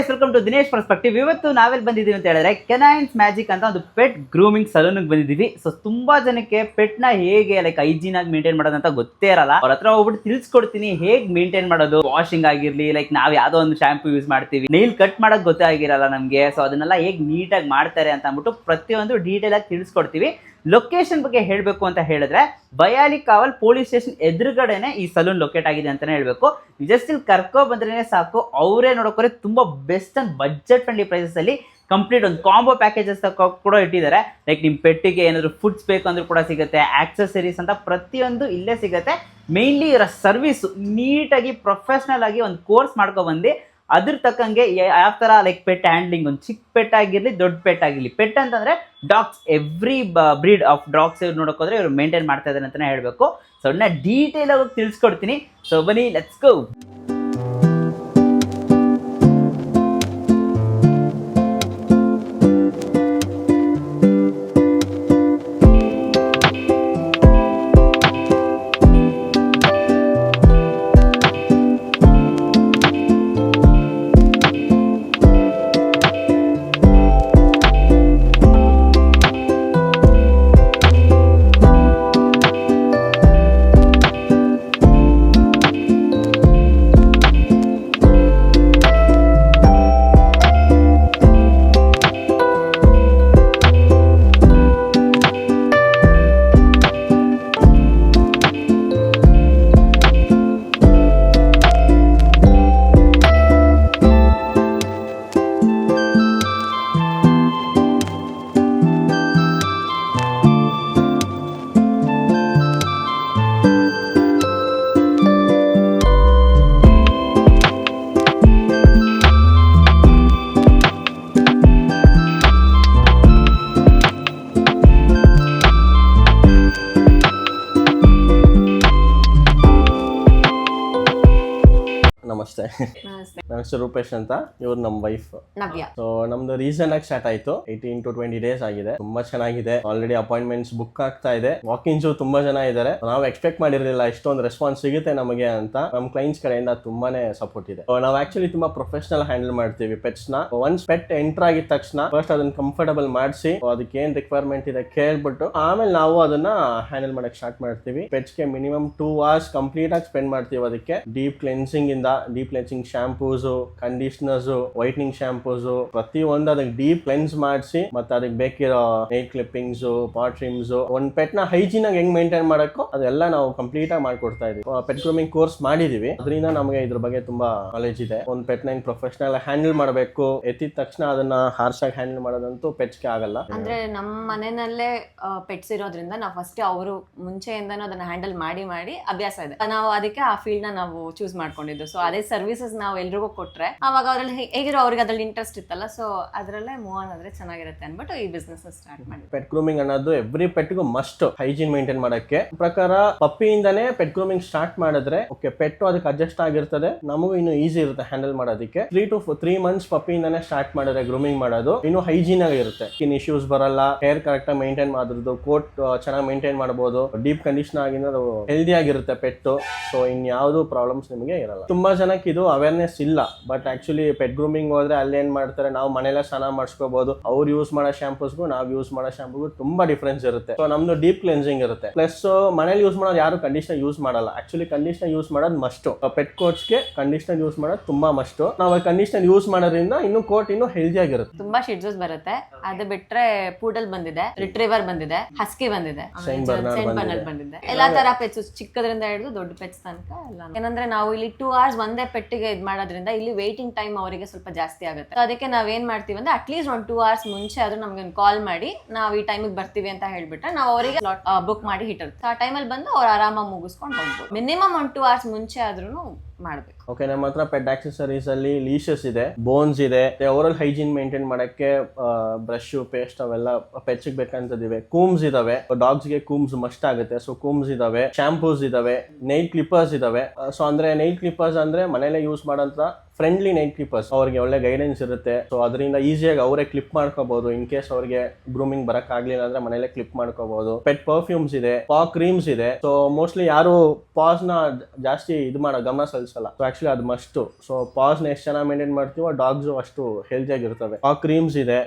Guys, welcome to Dinesh perspective. ಇವತ್ತು ನಾವೆಲ್ಲಿ ಬಂದಿದ್ದೀವಿ ಅಂತ ಹೇಳಿದ್ರೆ ಕೆನೈನ್ಸ್ ಮ್ಯಾಜಿಕ್ ಅಂತ ಒಂದು ಪೆಟ್ ಗ್ರೂಮಿಂಗ್ ಸಲೂನ್ಗೆ ಬಂದಿದ್ದೀವಿ. ಸೊ ತುಂಬಾ ಜನಕ್ಕೆ ಪೆಟ್ ನ ಹೇಗೆ ಹೈಜೀನ್ ಆಗಿ ಮೇಂಟೈನ್ ಮಾಡೋದು ಅಂತ ಗೊತ್ತೇ ಇರಲ್ಲ. ಅವ್ರ ಹತ್ರ ಹೋಗ್ಬಿಟ್ಟು ತಿಳಿಸ್ಕೊಡ್ತೀನಿ ಹೇಗೆ ಮೇಂಟೈನ್ ಮಾಡೋದು. ವಾಷಿಂಗ್ ಆಗಿರ್ಲಿ, ನಾವ್ ಯಾವ್ದೋ ಒಂದು ಶಾಂಪೂ ಯೂಸ್ ಮಾಡ್ತೀವಿ, ನೈಲ್ ಕಟ್ ಮಾಡಕ್ ಗೊತ್ತೇ ಆಗಿರಲ್ಲ ನಮ್ಗೆ. ಸೊ ಅದನ್ನೆಲ್ಲ ಹೇಗೆ ನೀಟಾಗಿ ಮಾಡ್ತಾರೆ ಅಂತ ಅಂದ್ಬಿಟ್ಟು ಪ್ರತಿಯೊಂದು ಡೀಟೇಲ್ ಆಗಿ ತಿಳಿಸ್ಕೊಡ್ತೀವಿ. ಲೊಕೇಶನ್ ಬಗ್ಗೆ ಹೇಳಬೇಕು ಅಂತ ಹೇಳಿದ್ರೆ ಬಯಾಲಿಕಾವಲ್ ಪೊಲೀಸ್ ಸ್ಟೇಷನ್ ಎದುರುಗಡೆನೆ ಈ ಸಲೂನ್ ಲೊಕೇಟ್ ಆಗಿದೆ ಅಂತಾನೆ ಹೇಳ್ಬೇಕು. ಜಸ್ಟ್ ಇಲ್ಲಿ ಕರ್ಕೊ ಬಂದ್ರೆ ಸಾಕು, ಅವರೇ ನೋಡೋಕೆ ತುಂಬಾ best and budget friendly prices ಅಲ್ಲಿ ಕಂಪ್ಲೀಟ್ ಒಂದು ಕಾಂಬೋ ಪ್ಯಾಕೇಜಸ್ ಕೂಡ ಇಟ್ಟಿದ್ದಾರೆ. ನಿಮ್ಮ ಪೆಟ್ಟಿಗೆ ಏನಾದ್ರು ಫುಡ್ಸ್ ಬೇಕು ಅಂದ್ರೂ ಕೂಡ ಸಿಗುತ್ತೆ, ಆಕ್ಸೆಸರೀಸ್ ಅಂತ ಪ್ರತಿಯೊಂದು ಇಲ್ಲೇ ಸಿಗುತ್ತೆ. ಮೇನ್ಲಿ ಇವರ ಸರ್ವಿಸ್ ನೀಟಾಗಿ ಪ್ರೊಫೆಷನಲ್ ಆಗಿ ಒಂದು ಕೋರ್ಸ್ ಮಾಡ್ಕೊ ಬಂದು ಅದ್ರ ತಕ್ಕಂಗೆ ಯಾವ ಥರ ಪೆಟ್ ಹ್ಯಾಂಡ್ಲಿಂಗ್, ಒಂದು ಚಿಕ್ಕ ಪೆಟ್ ಆಗಿರಲಿ ದೊಡ್ಡ ಪೆಟ್ ಆಗಿರಲಿ, ಪೆಟ್ ಅಂತಂದರೆ dogs, every breed of dogs ಇವ್ರು ನೋಡೋಕೋದ್ರೆ ಇವರು ಮೇಂಟೈನ್ ಮಾಡ್ತಾ ಇದ್ದಾರೆ ಅಂತಲೇ ಹೇಳಬೇಕು. ಸೊ ಅದನ್ನ ಡೀಟೇಲ್ ಆಗಿ ತಿಳಿಸ್ಕೊಡ್ತೀನಿ. ಸೊ ಬನ್ನಿ, ಲೆಟ್ಸ್ ಗೋ. ನಮಸ್ತೆ, ನನ್ನ ಹೆಸರು ರೂಪೇಶ್ ಅಂತ. ಇವ್ರು ನಮ್ಮ ವೈಫ್ ನವ್ಯ. ಸೊ ನಮ್ದು ರೀಸನ್ ಆಗಿ ಸ್ಟಾರ್ಟ್ ಆಯ್ತು, 18 to 20 days ಆಗಿದೆ. ತುಂಬಾ ಚೆನ್ನಾಗಿದೆ. ಆಲ್ರೆಡಿ ಅಪಾಯಿಂಟ್ಮೆಂಟ್ಸ್ ಬುಕ್ ಆಗ್ತಾ ಇದೆ. ವಾಕಿಂಗ್ಸ್ ತುಂಬಾ ಜನ ಇದ್ದಾರೆ. ನಾವು ಎಕ್ಸ್ಪೆಕ್ಟ್ ಮಾಡಿರಲಿಲ್ಲ ಇಷ್ಟೊಂದು ರೆಸ್ಪಾನ್ಸ್ ಸಿಗುತ್ತೆ ನಮಗೆ ಅಂತ. ನಮ್ಮ ಕ್ಲೈಂಟ್ಸ್ ಕಡೆಯಿಂದ ತುಂಬಾನೇ ಸಪೋರ್ಟ್ ಇದೆ. ನಾವು ಆಕ್ಚುಲಿ ತುಂಬಾ ಪ್ರೊಫೆಷನಲ್ ಹ್ಯಾಂಡಲ್ ಮಾಡ್ತೀವಿ ಪೆಟ್ಸ್ ನ. ಒನ್ಸ್ ಪೆಟ್ ಎಂಟರ್ ಆಗಿದ ತಕ್ಷಣ ಫಸ್ಟ್ ಅದನ್ನ ಕಂಫರ್ಟಬಲ್ ಮಾಡಿಸಿ ಅದಕ್ಕೆ ಏನ್ ರಿಕ್ವೈರ್ಮೆಂಟ್ ಇದೆ ಕೇಳ್ಬಿಟ್ಟು ಆಮೇಲೆ ನಾವು ಅದನ್ನ ಹ್ಯಾಂಡಲ್ ಮಾಡಕ್ ಸ್ಟಾರ್ಟ್ ಮಾಡ್ತೀವಿ. ಪೆಟ್ಸ್ ಗೆ ಮಿನಿಮಮ್ 2 hours ಕಂಪ್ಲೀಟ್ ಆಗಿ ಸ್ಪೆಂಡ್ ಮಾಡ್ತೀವಿ. ಅದಕ್ಕೆ ಡೀಪ್ ಕ್ಲೆನ್ಸಿಂಗ್ ಇಂದ deep cleansing shampoos, conditioners, whitening shampoos ಪ್ರತಿಯೊಂದು ಅದಕ್ಕೆ ಡೀಪ್ ಕ್ಲೆನ್ಸ್ ಮಾಡಿಸಿ ಮತ್ತೆ ಅದಕ್ಕೆ ಬೇಕಿರೋ ನೈಲ್ ಕ್ಲಿಪ್ಪಿಂಗ್ಸ್, ಪಾಟ್ ಟ್ರಿಮ್ಸ್, ಒಂದ್ ಪೆಟ್ ನ ಹೈಜೀನ್ ಆಗಿ ಹೆಂಗ್ ಮೇಂಟೈನ್ ಮಾಡಕ್ಕೋ ಅದೆಲ್ಲ ನಾವು ಕಂಪ್ಲೀಟ್ ಆಗಿ ಮಾಡ್ಕೊಡ್ತಾ ಇದೀವಿ. ಪೆಟ್ ಗ್ರೂಮಿಂಗ್ ಕೋರ್ಸ್ ಮಾಡಿದೀವಿ. ಅದರಿಂದ ನಮಗೆ ಇದ್ರ ಬಗ್ಗೆ ತುಂಬಾ ನಾಲೆಜ್ ಇದೆ. ಒಂದ್ ಪೆಟ್ ನ ಹೆಂಗ್ ಪ್ರೊಫೆಷನಲ್ ಹ್ಯಾಂಡಲ್ ಮಾಡಬೇಕು, ಎತ್ತಿದ ತಕ್ಷಣ ಅದನ್ನ ಹಾರ್ಶ್ ಆಗಿ ಹ್ಯಾಂಡಲ್ ಮಾಡೋದಂತೂ ಪೆಟ್ಸ್ ಗೆ ಆಗಲ್ಲ. ಅಂದ್ರೆ ನಮ್ಮ ಮನೆಯಲ್ಲೇ ಪೆಟ್ಸ್ ಇರೋದ್ರಿಂದ ನಾವು ಫಸ್ಟ್ ಅವರು ಮುಂಚೆಯಿಂದನೂ ಅದನ್ನ ಹ್ಯಾಂಡಲ್ ಮಾಡಿ ಮಾಡಿ ಅಭ್ಯಾಸ ಇದೆ. ನಾವು ಅದಕ್ಕೆ ಆ ಫೀಲ್ಡ್ ನ ನಾವು ಚೂಸ್ ಮಾಡ್ಕೊಂಡಿದ್ದು. ಸೊ ಅದೇ ಸರ್ವಿಸಸ್ ನಾವು ಎಲ್ರಿಗೂ ಕೊಟ್ರೆ ಅವಾಗ ಅದ್ರಲ್ಲಿ ಹೇಗಿರೋ ಅವ್ರಿಗೆ ಅದ್ರಲ್ಲಿ ಇಂಟ್ರೆಸ್ಟ್ ಇತ್ತಲ್ಲ, ಸೊ ಅದ್ರಲ್ಲೇ ಮೂವ್ ಆನ್ ಆದ್ರೆ ಚೆನ್ನಾಗಿರುತ್ತೆ ಅನ್ಬಿಟ್ಟು ಈ ಬಿಸ್ನೆಸ್ ಸ್ಟಾರ್ಟ್ ಮಾಡಿ. ಪೆಟ್ ಗ್ರೂಮಿಂಗ್ ಅನ್ನೋದು ಎವ್ರಿ ಪೆಟ್ಗೂ ಮಸ್ಟ್ ಹೈಜೀನ್ ಮೇಂಟೈನ್ ಮಾಡಕ್ಕೆ. ಪ್ರಕಾರ ಪಪ್ಪಿಯಿಂದಾನೇ ಪೆಟ್ ಗ್ರೂಮಿಂಗ್ ಸ್ಟಾರ್ಟ್ ಮಾಡಿದ್ರೆ ಓಕೆ, ಪೆಟ್ ಅದಕ್ಕೆ ಅಡ್ಜಸ್ಟ್ ಆಗಿರ್ತದೆ, ನಮಗೂ ಇನ್ನು ಈಸಿ ಇರುತ್ತೆ ಹ್ಯಾಂಡಲ್ ಮಾಡೋದಕ್ಕೆ. 3 to 3 months ಪಪ್ಪಿಯಿಂದಾನೇ ಸ್ಟಾರ್ಟ್ ಮಾಡಿದ್ರೆ ಗ್ರೂಮಿಂಗ್ ಮಾಡೋದು ಇನ್ನು ಹೈಜೀನ್ ಆಗಿರುತ್ತೆ. ಸ್ಕಿನ್ ಇಶ್ಯೂಸ್ ಬರಲ್ಲ, ಹೇರ್ ಕರೆಕ್ಟ್ ಆಗಿ ಮೇಂಟೈನ್ ಮಾಡೋದು, ಕೋಟ್ ಚೆನ್ನಾಗಿ ಮೇಂಟೈನ್ ಮಾಡಬಹುದು, ಡೀಪ್ ಕಂಡೀಷನ್ ಆಗಿನ ಹೆಲ್ದಿ ಆಗಿರುತ್ತೆ ಪೆಟ್. ಸೊ ಇನ್ ಯಾವ್ದು ಪ್ರಾಬ್ಲಮ್ಸ್ ನಿಮಗೆ ಇರಲ್ಲ. ತುಂಬಾ ಜನಕ್ಕೆ ಇದು ಅವೇರ್ನೆಸ್ ಇಲ್ಲ. ಬಟ್ ಆಕ್ಚುಲಿ ಪೆಟ್ ಗ್ರೂಮಿಂಗ್ ಹೋದ್ರೆ ಅಲ್ಲಿ ಏನ್ ಮಾಡ್ತಾರೆ, ನಾವು ಮನೆಯಲ್ಲ ಸ್ನಾನ ಮಾಡಿಸ್ಕೋಬಹುದು. ಅವ್ರು ಯೂಸ್ ಮಾಡೋ ಶಾಂಪೂಸ್ಗೂ ನಾವು ಯೂಸ್ ಮಾಡೋ ಶಾಂಪೂಗೂ ತುಂಬಾ ಡಿಫ್ರೆನ್ಸ್ ಇರುತ್ತೆ. ಸೊ ನಮ್ದು ಡೀಪ್ ಕ್ಲೆನ್ಸಿಂಗ್ ಇರುತ್ತೆ. ಪ್ಲಸ್ ಮನೇಲಿ ಯೂಸ್ ಮಾಡೋದು ಯಾರು ಕಂಡೀಷನರ್ ಯೂಸ್ ಮಾಡಲ್ಲ. ಆಕ್ಚುಲಿ ಕಂಡೀಷನರ್ ಯೂಸ್ ಮಾಡೋದು ಮಸ್ಟ್. ಪೆಟ್ ಕೋಟ್ಸ್ಗೆ ಕಂಡೀಷನರ್ ಯೂಸ್ ಮಾಡೋದು ತುಂಬಾ ಮಸ್ಟ್. ನಾವು ಕಂಡೀಷನರ್ ಯೂಸ್ ಮಾಡೋದ್ರಿಂದ ಇನ್ನು ಕೋಟ್ ಇನ್ನು ಹೆಲ್ದಿ ಆಗಿರುತ್ತೆ. ತುಂಬಾ ಶಿಡ್ಸ್ ಬರುತ್ತೆ. ಅದು ಬಿಟ್ರೆ ಪೂಡಲ್ ಬಂದಿದೆ, ರಿಟ್ರೀವರ್ ಬಂದಿದೆ, ಹಸ್ಕಿ ಬಂದಿದೆ, ಸೈಂಟ್ ಬರ್ನಾರ್ಡ್ ಬಂದಿದೆ. ಎಲ್ಲಾ ತರ ಪೆಟ್ಸ್, ಚಿಕ್ಕದ್ರಿಂದ ಹಿಡಿದು ದೊಡ್ಡ ಪೆಟ್ಸ್ ತನಕ ಎಲ್ಲ. ಏನಂದ್ರೆ ನಾವು ಇಲ್ಲಿ 2 hours ಒಂದೇ ಪೆಟ್ಟಿಗೆ ಇದ್ ಮಾಡೋದ್ರಿಂದ ಇಲ್ಲಿ ವೇಟಿಂಗ್ ಟೈಮ್ ಅವರಿಗೆ ಸ್ವಲ್ಪ ಜಾಸ್ತಿ ಆಗುತ್ತೆ. ಅದಕ್ಕೆ ನಾವೇನ್ ಮಾಡ್ತೀವಿ ಅಂದ್ರೆ ಅಟ್ಲೀಸ್ಟ್ ಒಂದು 2 hours ಮುಂಚೆ ಆದ್ರೂ ನಮ್ಗೆ ಒಂದು ಕಾಲ್ ಮಾಡಿ ನಾವು ಈ ಟೈಮಿಗೆ ಬರ್ತೀವಿ ಅಂತ ಹೇಳ್ಬಿಟ್ರೆ ನಾವು ಅವರಿಗೆ ಬುಕ್ ಮಾಡಿ ಇಟ್ಟಿರ್ತೀವಿ. ಆ ಟೈಮಲ್ಲಿ ಬಂದು ಅವ್ರು ಆರಾಮಾಗಿ ಮುಗಿಸ್ಕೊಂಡು ಹೋಗ್ಬೋದು. ಮಿನಿಮಮ್ ಒಂದು 2 hours ಮುಂಚೆ ಆದ್ರೂ ಮಾಡ್ಬೇಕು. ಓಕೆ, ನಮ್ಮ ಹತ್ರ ಪೆಟ್ ಆಕ್ಸೆಸರೀಸ್ ಅಲ್ಲಿ ಲೀಶಸ್ ಇದೆ, ಬೋನ್ಸ್ ಇದೆ, ಓವರಾಲ್ ಹೈಜೀನ್ ಮೇಂಟೈನ್ ಮಾಡಕ್ಕೆ ಬ್ರಷ್, ಪೇಸ್ಟ್ ಅವೆಲ್ಲ ಪೆಟ್ಸ್ ಬೇಕಂತದಿವೆ. ಕೂಮ್ಸ್ ಇದಾವೆ, ಡಾಗ್ಸ್ ಗೆ ಕೂಮ್ಸ್ ಮಸ್ಟ್ ಆಗುತ್ತೆ. ಸೊ ಕೂಮ್ಸ್ ಇದಾವೆ, ಶಾಂಪೂಸ್ ಇದಾವೆ, ನೈಲ್ ಕ್ಲಿಪ್ಪರ್ಸ್ ಇದಾವೆ. ಸೊ ಅಂದ್ರೆ ನೈಲ್ ಕ್ಲಿಪ್ಪರ್ಸ್ ಅಂದ್ರೆ ಮನೇಲೆ ಯೂಸ್ ಮಾಡೋಂತ ಫ್ರೆಂಡ್ಲಿ ನೈಟ್ ಕ್ಲಿಪ್ಪರ್ಸ್, ಅವ್ರಿಗೆ ಒಳ್ಳೆ ಗೈಡೆನ್ಸ್ ಇರುತ್ತೆ. ಸೊ ಅದರಿಂದ ಈಸಿಯಾಗಿ ಅವರೇ ಕ್ಲಿಪ್ ಮಾಡ್ಕೋಬಹುದು. ಇನ್ ಕೇಸ್ ಅವ್ರಿಗೆ ಗ್ರೂಮಿಂಗ್ ಬರಕ್ ಆಗ್ಲಿಲ್ಲ ಅಂದ್ರೆ ಮನೇಲೆ ಕ್ಲಿಪ್ ಮಾಡ್ಕೋಬಹುದು. ಪೆಟ್ ಪರ್ಫ್ಯೂಮ್ಸ್ ಇದೆ, ಪಾ ಕ್ರೀಮ್ಸ್ ಇದೆ. ಸೊ ಮೋಸ್ಟ್ಲಿ ಯಾರು ಪಾಸ್ ನ ಜಾಸ್ತಿ ಇದು ಮಾಡೋ ಗಮನ ಸಲ್ಲಿಸಲ್ಲ. ಸೊ ಆಕ್ಚುಲಿ ಅದು ಮಸ್ಟ್. ಸೊ ಪಾಸ್ ನ ಎಷ್ಟು ಚೆನ್ನಾಗಿ ಮೇಂಟೈನ್ ಮಾಡ್ತೀವೋ ಡಾಗ್ಸ್ ಅಷ್ಟು ಹೆಲ್ತಿ ಆಗಿರ್ತವೆ. ಪಾ ಕ್ರೀಮ್ಸ್ ಇದೆ,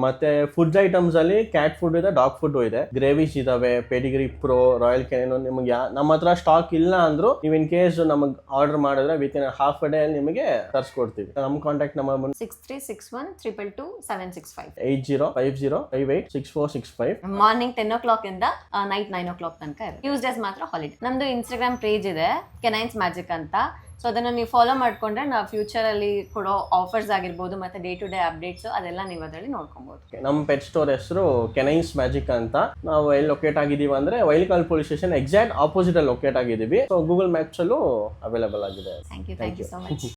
ಮತ್ತೆ ಫುಡ್ ಐಟಮ್ಸ್ ಅಲ್ಲಿ ಕ್ಯಾಟ್ ಫುಡ್ ಇದೆ, ಡಾಗ್ ಫುಡ್ ಇದೆ, ಗ್ರೇವೀಸ್ ಇದಾವೆ, ಪೆಡಿಗ್ರಿ ಪ್ರೋ, ರಾಯಲ್ ಕೆನೆನ್. ನಿಮಗೆ ನಮ್ಮ ಹತ್ರ ಸ್ಟಾಕ್ ಇಲ್ಲ ಅಂದ್ರೂ ನೀವು ಇನ್ ಕೇಸ್ ನಮಗೆ ಆರ್ಡರ್ ಮಾಡಿದ್ರೆ with in half a day ಅಲ್ಲಿ ನಿಮಗೆ ತರಿಸ್ಕೊಡ್ತೀವಿ. ನಮ್ಮ ಕಾಂಟ್ಯಾಕ್ಟ್ ನಂಬರ್ ಬಂದು 6361222765. 8050586465. ಮಾರ್ನಿಂಗ್ 10 o'clock ಇಂದ ನೈಟ್ 9 o'clock ತನಕ ಇದೆ. ಟ್ಯೂಸ್ಡೇಸ್ ಮಾತ್ರ ಹಾಲಿಡೇ. ನಮ್ದು ಇನ್ಸ್ಟಾಗ್ರಾಮ್ ಪೇಜ್ ಇದೆ ಕೆನೈನ್ಸ್ ಮ್ಯಾಜಿಕ್ ಅಂತ. ಸೊ ಅದನ್ನ ನೀವು ಫಾಲೋ ಮಾಡ್ಕೊಂಡ್ರೆ ನಾವು ಫ್ಯೂಚರ್ ಅಲ್ಲಿ ಕೊಡೋ ಆಫರ್ಸ್ ಆಗಿರ್ಬೋದು ಮತ್ತೆ ಡೇ ಟು ಡೇ ಅಪ್ಡೇಟ್ಸ್ ಅದೆಲ್ಲ ನೀವು ಅದರಲ್ಲಿ ನೋಡ್ಕೊಬಹುದು. ನಮ್ಮ ಪೆಟ್ ಸ್ಟೋರ್ ಹೆಸರು ಕೆನೈನ್ಸ್ ಮ್ಯಾಜಿಕ್ ಅಂತ. ನಾವು ಎಲ್ಲಿ ಲೊಕೇಟ್ ಆಗಿದೀವಿ ಅಂದ್ರೆ Vyalikaval police station exact opposite ಅಲ್ಲಿ ಲೊಕೇಟ್ ಆಗಿದ್ದೀವಿ. ಸೊ ಗೂಗಲ್ ಮ್ಯಾಪ್ಸ್ ಅಲ್ಲೂ ಅವೈಲೇಬಲ್ ಆಗಿದೆ. Thank you so much.